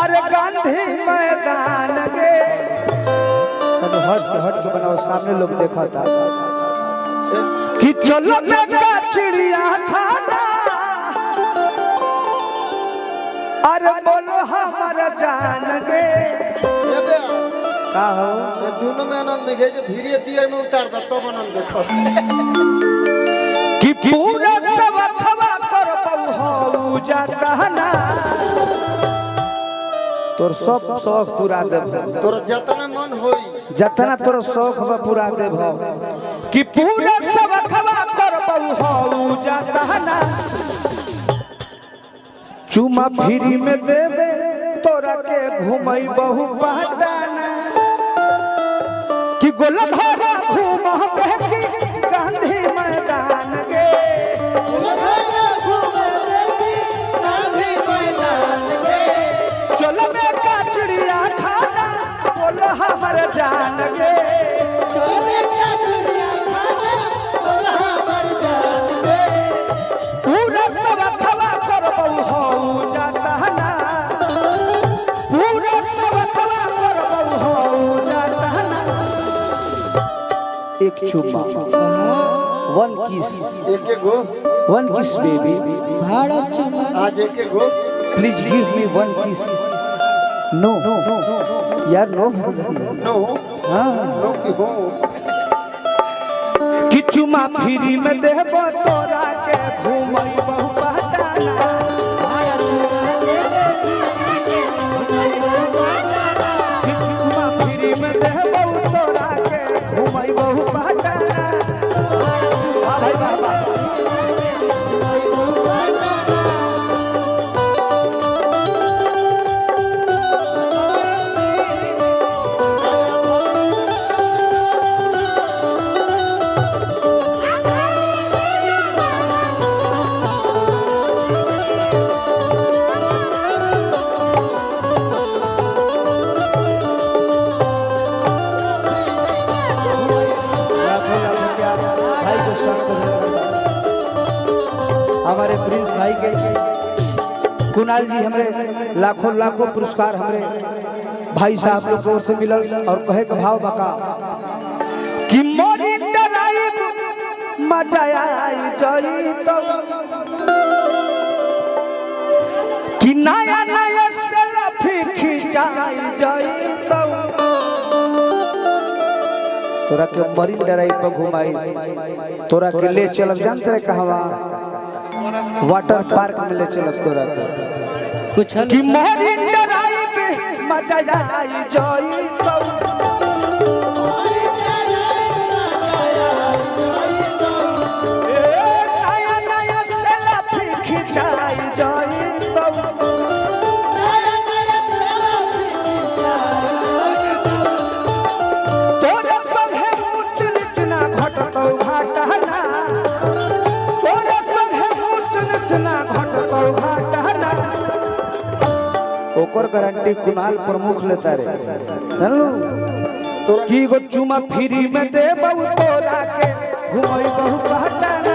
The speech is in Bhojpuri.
अरे गांधी मैदान गे हट के बनाओ सामने लोग देखा था कि चलो बेटा चिड़िया खाना अरे बोलो हमारा जान गे का हो ये दोनों में आनंद देखे जो भीरिया तीर में उतार दो तो आनंद देखो कि पूरा सब खवा कर बहु जाता ना तोर सब शौक पूरा देव तोर जतना मन होई जतना तोर शौक बा पूरा देव कि पूरा सब खवा कर बहु जाता ना चुमा फिरी में देवे तोरा के घुमई बहु पहचाना कि गोला भरा घूम बेकी गांधी मैदान गे चलो बेटा चिड़िया खाना बोलो हमर जान गे पूरा सब खवा कर बहु जाता ना पूरा सब खवा कर बहु जाता ना एक चुम्मा वन किस वन किस बेबी भारत चुम्मा आज एक गो प्लीज गिव मी वन किस नो यार नो नो हाँ नो की हो कि चुम्मा फ्री में देबो तोरा के घुमई बहु पहचाना चुम्मा फ्री में देबो तोरा के घुमई बहु पहचाना भाई बाबा हमारे प्रिंस भाई के कुणाल जी हमारे लाखों लाखों पुरस्कार हमारे भाई साहब लोग को से मिलल और कहे के भाव बका कि मोरी डराइब मजा आई जई तो कि नया नया सेल्फी खिंचाई जई तो तोरा के मरीन ड्राइव पर घुमाई तोरा के ले चलब जानते रहे कहवा वाटर पार्क में ले चलब तोरा के कुछ कि मरीन ड्राइव मजा आई जई तो नया नया सेल्फी खिंचाई जई तो तोरे संगे ऊंच नीच ना घटतो घाटना तोरे संगे ऊंच नीच ना घटतो घाटना ओकर गारंटी कुणाल प्रमुख लेता रे जानलू तोरा की गो चुमा फ्री में देबौ तोरा के घुमई बहु पहचाना